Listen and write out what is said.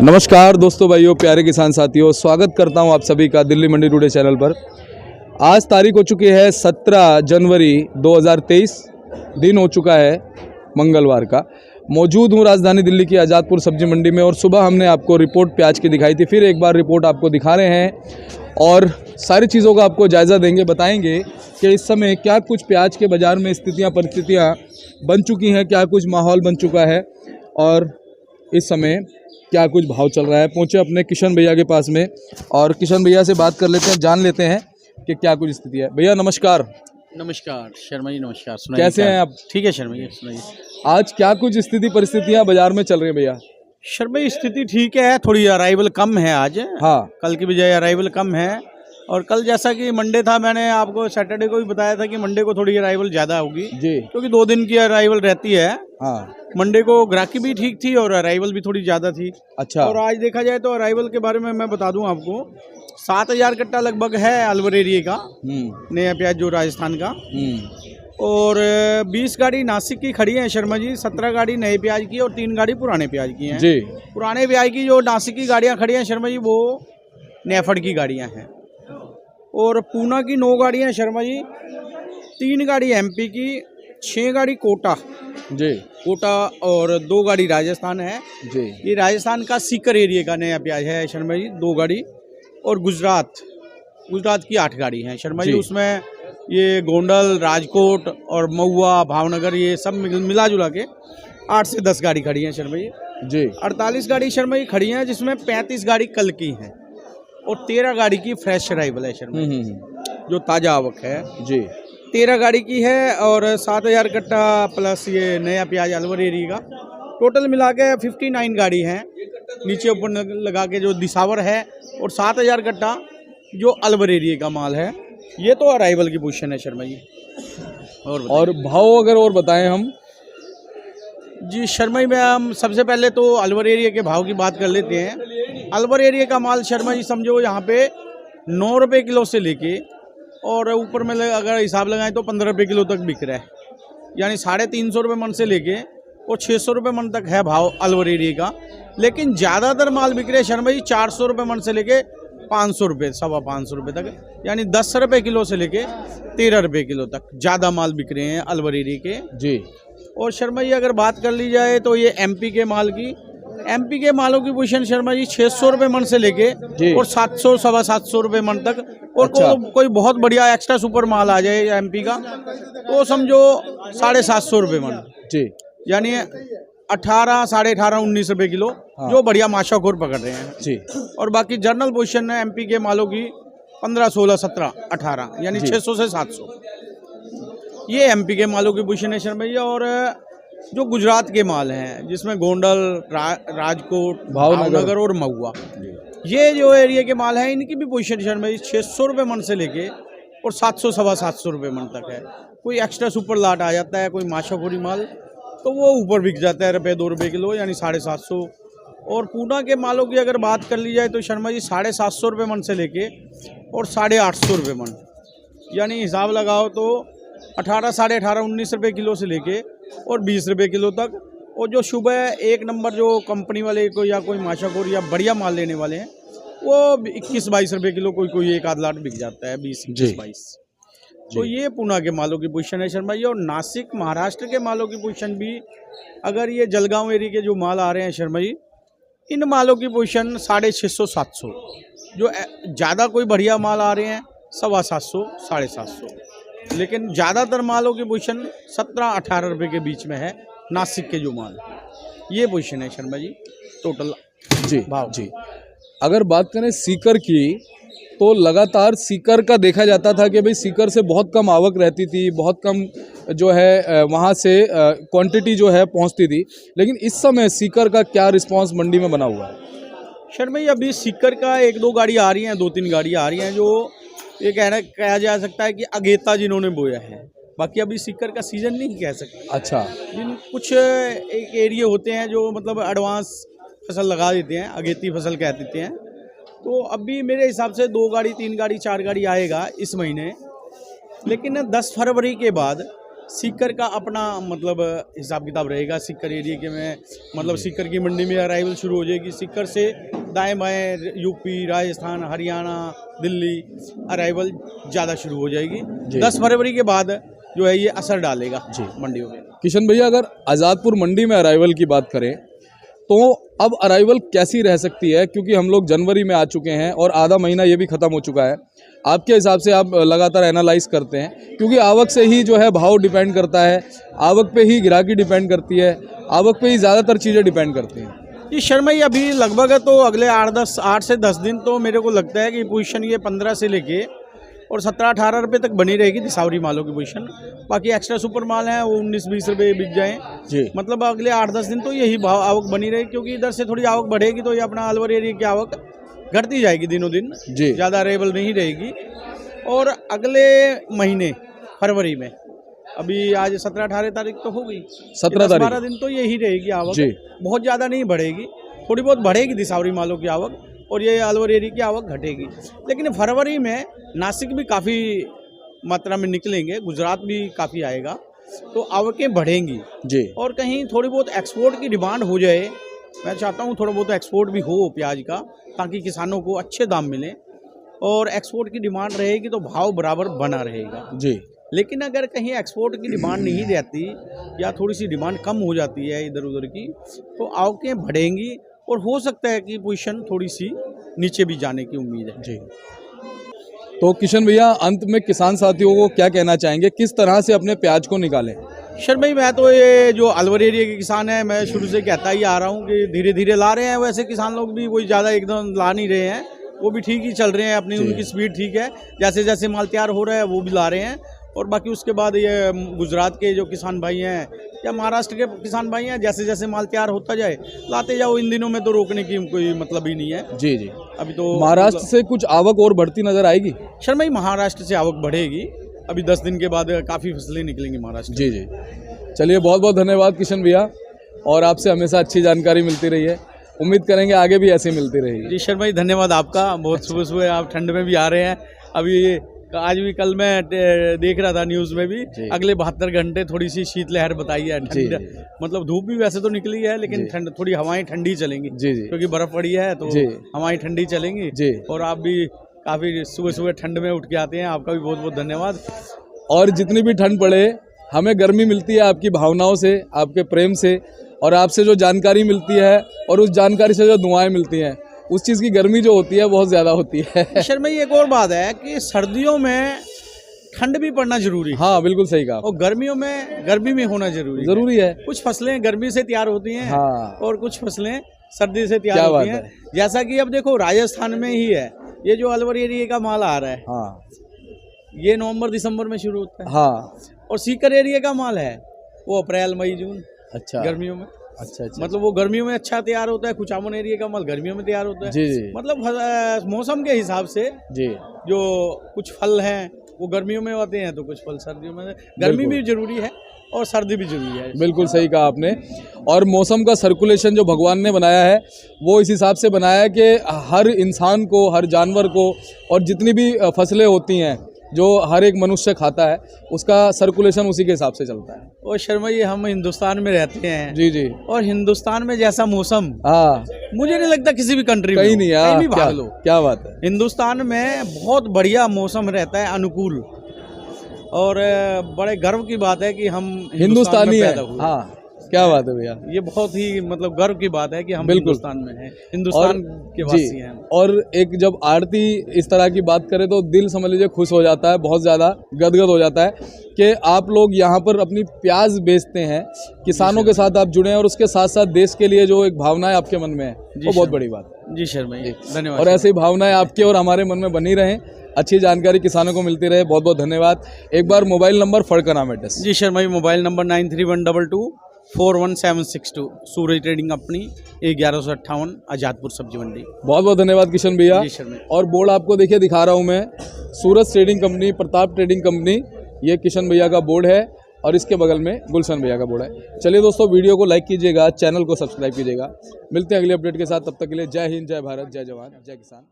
नमस्कार दोस्तों, भाइयों, प्यारे किसान साथियों, स्वागत करता हूं आप सभी का दिल्ली मंडी टुडे चैनल पर। आज तारीख हो चुकी है 17 जनवरी 2023, दिन हो चुका है मंगलवार का। मौजूद हूं राजधानी दिल्ली की आज़ादपुर सब्जी मंडी में और सुबह हमने आपको रिपोर्ट प्याज की दिखाई थी। फिर एक बार रिपोर्ट आपको दिखा रहे हैं और सारी चीज़ों का आपको जायज़ा देंगे, बताएंगे कि इस समय क्या कुछ प्याज के बाज़ार में स्थितियाँ परिस्थितियाँ बन चुकी हैं, क्या कुछ माहौल बन चुका है और इस समय क्या कुछ भाव चल रहा है। पहुँचे अपने किशन भैया के पास में और किशन भैया से बात कर लेते हैं, जान लेते हैं कि क्या कुछ स्थिति है। भैया नमस्कार। नमस्कार शर्मा जी, नमस्कार। सुनाइए, कैसे हैं आप? ठीक है शर्मा जी, सुनाइए। आज क्या कुछ स्थिति परिस्थितियां बाजार में चल रही हैं भैया? शर्मा जी स्थिति ठीक है, थोड़ी अराइवल कम है आज। हाँ, कल की बजाय अराइवल कम है। और कल जैसा कि मंडे था, मैंने आपको सैटरडे को भी बताया था कि मंडे को थोड़ी अराइवल ज़्यादा होगी जी। क्योंकि 2 दिन की अराइवल रहती है। हाँ, मंडे को ग्राहकी भी ठीक थी और अराइवल भी थोड़ी ज़्यादा थी। अच्छा। और आज देखा जाए तो अराइवल के बारे में मैं बता दूं आपको, 7,000 कट्टा लगभग है अलवर एरिया का नया प्याज जो राजस्थान का। और 20 गाड़ी नासिक की खड़ी है शर्मा जी, 17 गाड़ी नए प्याज की और 3 गाड़ी पुराने प्याज की हैं जी। पुराने प्याज की जो नासिक की गाड़ियां खड़ी हैं शर्मा जी, वो नेफड की गाड़ियां हैं। और पूना की 9 गाड़ियां हैं शर्मा जी, 3 गाड़ी एमपी की, 6 गाड़ी कोटा जी और 2 गाड़ी राजस्थान है जी। ये राजस्थान का सीकर एरिया का नया प्याज है शर्मा जी, 2 गाड़ी। और गुजरात की 8 गाड़ी हैं शर्मा जी। उसमें ये गोंडल, राजकोट और महुआ, भावनगर, ये सब मिला जुला के 8 से 10 गाड़ी खड़ी हैं शर्मा जी। 48 गाड़ी शर्मा जी खड़ी हैं, जिसमें 35 गाड़ी कल की हैं और 13 गाड़ी की फ्रेश अराइवल है शर्मा जी, जो ताज़ा आवक है जी। 13 गाड़ी की है और 7,000 कट्टा प्लस ये नया प्याज अलवर एरिया का, टोटल मिला के 59 गाड़ी हैं नीचे ऊपर लगा के जो दिसावर है, और 7,000 कट्टा जो अलवर एरिया का माल है। ये तो अराइवल की पोजीशन है शर्मा जी। और भाव अगर और बताएं हम जी शर्मा जी, मैं हम सबसे पहले तो अलवर एरिया के भाव की बात कर लेते हैं। अलवर एरिया का माल शर्मा जी समझो यहाँ पे 9 रुपये किलो से लेके और ऊपर में अगर हिसाब लगाएं तो 15 रुपये किलो तक बिक रहा है, यानी 350 रुपये मन से लेके और 600 रुपये मन तक है भाव अलवर एरिया का। लेकिन ज़्यादातर माल बिक रहे हैं शर्मा जी 400 रुपये मन से लेके 500 रुपये, 525 रुपये तक, यानी 10 रुपये किलो से लेके 13 रुपये किलो तक ज़्यादा माल बिक रहे हैं अलवर एरिया के जी। और शर्मा जी अगर बात कर ली जाए तो ये एमपी के माल की, एमपी के मालों की पोजीशन शर्मा जी 600 रुपये मन से लेके और 700 सवा 700 रुपये मन तक। और अच्छा। कोई बहुत बढ़िया एक्स्ट्रा सुपर माल आ जाए एमपी का तो समझो 750 रुपये मन जी, यानी 18, 18.5, 19 रुपये किलो। हाँ। जो बढ़िया माशाखोर पकड़ रहे हैं जी। और बाकी जर्नल पोजीशन है एमपी के मालों की 15, 16, 17, 18, यानी 600 से 700, ये एमपी के मालों की पोजीशन है शर्मा जी। और जो गुजरात के माल हैं जिसमें गोंडल, राजकोट, भावनगर और महुआ, ये जो एरिया के माल हैं इनकी भी पोजीशन शर्मा जी 600 रुपये मन से लेके और 700 सवा 700 रुपये मन तक है। कोई एक्स्ट्रा सुपर लाट आ जाता है, कोई माशाखोरी माल, तो वो ऊपर बिक जाता है 2 रुपये किलो, यानी 750। और पूना के मालों की अगर बात कर ली जाए तो शर्मा जी 750 रुपये मन से लेके और 850 रुपये मन, यानी हिसाब लगाओ तो 18, 18.5, 19 रुपये किलो से लेके और 20 रुपये किलो तक। और जो सुबह 1 नंबर जो कंपनी वाले को या कोई माशाखोर या बढ़िया माल लेने वाले हैं वो 21-22 रुपये किलो, कोई एक आध लाट बिक जाता है 20-22। तो ये पूना के मालों की पोजीशन है शर्मा जी। और नासिक महाराष्ट्र के मालों की पोजीशन भी, अगर ये जलगांव एरिया के जो माल आ रहे हैं शर्मा जी, इन मालों की पोजीशन 650-700, जो ज़्यादा कोई बढ़िया माल आ रहे हैं 725, 750। लेकिन ज़्यादातर मालों की पोजीशन 17-18 रुपये के बीच में है नासिक के जो माल, ये पोजीशन है शर्मा जी टोटल जी भाव जी। अगर बात करें सीकर की तो लगातार सीकर का देखा जाता था कि भाई सीकर से बहुत कम आवक रहती थी, बहुत कम जो है वहाँ से क्वांटिटी जो है पहुँचती थी। लेकिन इस समय सीकर का क्या रिस्पांस मंडी में बना हुआ है? शर्मा जी अभी सीकर का 1-2 गाड़ी आ रही हैं, 2-3 गाड़ी आ रही हैं, जो ये कहा जा सकता है कि अगेता जिन्होंने बोया है। बाकी अभी सीकर का सीजन नहीं कह सकते। अच्छा। जिन कुछ एक एरिया होते हैं जो मतलब एडवांस फसल लगा देते हैं, अगेती फसल कह देते हैं, तो अभी मेरे हिसाब से 2 गाड़ी, 3 गाड़ी, 4 गाड़ी आएगा इस महीने। लेकिन 10 फरवरी के बाद सीकर का अपना मतलब हिसाब किताब रहेगा। सीकर एरिया के में मतलब सीकर की मंडी में अराइवल शुरू हो जाएगी। सीकर से दाएं बाएं यूपी, राजस्थान, हरियाणा, दिल्ली अराइवल ज़्यादा शुरू हो जाएगी। 10 फरवरी के बाद जो है ये असर डालेगा मंडियों में। किशन भैया, अगर आज़ादपुर मंडी में अराइवल की बात करें तो अब अराइवल कैसी रह सकती है, क्योंकि हम लोग जनवरी में आ चुके हैं और आधा महीना ये भी ख़त्म हो चुका है। आपके हिसाब से आप लगातार एनालाइज करते हैं, क्योंकि आवक से ही जो है भाव डिपेंड करता है, आवक पे ही ग्राहकी डिपेंड करती है, आवक पे ही ज़्यादातर चीज़ें डिपेंड करती हैं। ये शर्मा जी अभी लगभग तो अगले 8 से 10 दिन तो मेरे को लगता है कि पोजीशन ये 15 से लेके और 17-18 रुपये तक बनी रहेगी दिसावरी मालों की पोजीशन। बाकी एक्स्ट्रा सुपर माल हैं वो 19-20 रुपये बिक जाएँ जी। मतलब अगले 8-10 दिन तो यही भाव आवक बनी रहेगी, क्योंकि इधर से थोड़ी आवक बढ़ेगी तो ये अपना अलवर एरिया की आवक घटती जाएगी दिनों दिन जी, ज़्यादा अरेबल नहीं रहेगी। और अगले महीने फरवरी में अभी आज 17-18 तारीख तो हो गई, 17-12 दिन तो यही रहेगी आवक, बहुत ज़्यादा नहीं बढ़ेगी, थोड़ी बहुत बढ़ेगी दिसावरी मालों की आवक और ये अलवर एरिया की आवक घटेगी। लेकिन फरवरी में नासिक भी काफ़ी मात्रा में निकलेंगे, गुजरात भी काफ़ी आएगा, तो आवकें बढ़ेंगी जी। और कहीं थोड़ी बहुत एक्सपोर्ट की डिमांड हो जाए, मैं चाहता हूँ थोड़ा बहुत एक्सपोर्ट भी हो प्याज का, ताकि किसानों को अच्छे दाम मिलें। और एक्सपोर्ट की डिमांड रहेगी तो भाव बराबर बना रहेगा जी। लेकिन अगर कहीं एक्सपोर्ट की डिमांड नहीं रहती या थोड़ी सी डिमांड कम हो जाती है इधर उधर की, तो आवकें बढ़ेंगी और हो सकता है कि पोजीशन थोड़ी सी नीचे भी जाने की उम्मीद है जी। तो किशन भैया, अंत में किसान साथियों को क्या कहना चाहेंगे, किस तरह से अपने प्याज को निकालें? शर्मा भाई, मैं तो ये जो अलवर एरिया के किसान हैं, मैं शुरू से कहता ही आ रहा हूँ कि धीरे धीरे ला रहे हैं। वैसे किसान लोग भी कोई ज़्यादा एकदम ला नहीं रहे हैं, वो भी ठीक ही चल रहे हैं अपनी, उनकी स्पीड ठीक है, जैसे जैसे माल तैयार हो रहा है वो भी ला रहे हैं। और बाकी उसके बाद ये गुजरात के जो किसान भाई हैं या महाराष्ट्र के किसान भाई हैं, जैसे जैसे माल तैयार होता जाए लाते जाओ। इन दिनों में तो रोकने की कोई मतलब ही नहीं है जी। अभी तो महाराष्ट्र से कुछ आवक और बढ़ती नजर आएगी शर्मा जी, महाराष्ट्र से आवक बढ़ेगी। अभी 10 दिन के बाद काफ़ी फसलें निकलेंगी महाराष्ट्र जी। चलिए, बहुत बहुत धन्यवाद किशन भैया, और आपसे हमेशा अच्छी जानकारी मिलती रही है, उम्मीद करेंगे आगे भी ऐसे मिलती रहेगी जी। शर्मा जी, धन्यवाद आपका। बहुत सुबह सुबह आप ठंड में भी आ रहे हैं। अभी आज भी कल मैं देख रहा था न्यूज़ में भी, अगले 72 घंटे थोड़ी सी शीतलहर बताई है। ठंड मतलब धूप भी वैसे तो निकली है, लेकिन ठंड थोड़ी हवाएं ठंडी चलेंगी जी, क्योंकि बर्फ पड़ी है तो हवाएं ठंडी चलेंगी जी। और आप भी काफ़ी सुबह सुबह ठंड में उठ के आते हैं, आपका भी बहुत बहुत धन्यवाद। और जितनी भी ठंड पड़े, हमें गर्मी मिलती है आपकी भावनाओं से, आपके प्रेम से, और आपसे जो जानकारी मिलती है और उस जानकारी से जो दुआएं मिलती हैं, उस चीज़ की गर्मी जो होती है बहुत ज़्यादा होती है। शर्मा जी, एक और बात है कि सर्दियों में ठंड भी पड़ना जरूरी है। हाँ, बिल्कुल सही कहा। और गर्मियों में गर्मी में होना जरूरी है। कुछ फसलें गर्मी से तैयार होती हैं और कुछ फसलें सर्दी से तैयार होती हैं। जैसा कि अब देखो राजस्थान में ही है, ये जो अलवर एरिया का माल आ रहा है, ये नवंबर दिसंबर में शुरू होता है। और सीकर एरिया का माल है वो अप्रैल मई जून गर्मियों में। अच्छा। मतलब वो गर्मियों में अच्छा तैयार होता है। कुचामन एरिया का माल गर्मियों में तैयार होता है जी। मतलब मौसम के हिसाब से जी, जो कुछ फल हैं वो गर्मियों में होते हैं तो कुछ फल सर्दियों में। गर्मी भी जरूरी है और सर्दी भी जरूरी है। बिल्कुल सही कहा आपने। और मौसम का सर्कुलेशन जो भगवान ने बनाया है वो इस हिसाब से बनाया है कि हर इंसान को, हर जानवर को, और जितनी भी फसलें होती हैं जो हर एक मनुष्य खाता है, उसका सर्कुलेशन उसी के हिसाब से चलता है। और शर्मा जी, हम हिंदुस्तान में रहते हैं जी, और हिंदुस्तान में जैसा मौसम मुझे नहीं लगता किसी भी कंट्री में कहीं नहीं है। कहीं भी भाग लो, क्या बात है, हिंदुस्तान में बहुत बढ़िया मौसम रहता है, अनुकूल। और बड़े गर्व की बात है कि हम हिंदुस्तानी है। हाँ, क्या बात है भैया, ये बहुत ही मतलब गर्व की बात है कि हम हिंदुस्तान में हैं, हिंदुस्तान के वासी हैं। और एक जब आरती इस तरह की बात करें तो दिल समझ लीजिए खुश हो जाता है, बहुत ज़्यादा गदगद हो जाता है कि आप लोग यहाँ पर अपनी प्याज बेचते हैं, किसानों के साथ आप जुड़े हैं, और उसके साथ साथ देश के लिए जो एक भावनाएं आपके मन में है वो बहुत बड़ी बात है जी। शर्मा जी, धन्यवाद। और ऐसे ही भावनाएं आपके और हमारे मन में बनी रहें, अच्छी जानकारी किसानों को मिलती रहे। बहुत बहुत धन्यवाद। एक बार मोबाइल नंबर फड़ का नाम एड्रेस जी। शर्मा जी, मोबाइल नंबर 9312241762, सूरज ट्रेडिंग कंपनी, 1158 आजादपुर सब्जी मंडी। बहुत बहुत धन्यवाद किशन भैया। और बोर्ड आपको देखिए दिखा रहा हूँ मैं, Suraj trading company, Pratap trading company, ये किशन भैया का बोर्ड है और इसके बगल में गुलशन भैया का बोर्ड है। चलिए दोस्तों, वीडियो को लाइक कीजिएगा, चैनल को सब्सक्राइब कीजिएगा। मिलते हैं अगले अपडेट के साथ, तब तक के लिए जय हिंद, जय भारत, जय जवान, जय किसान।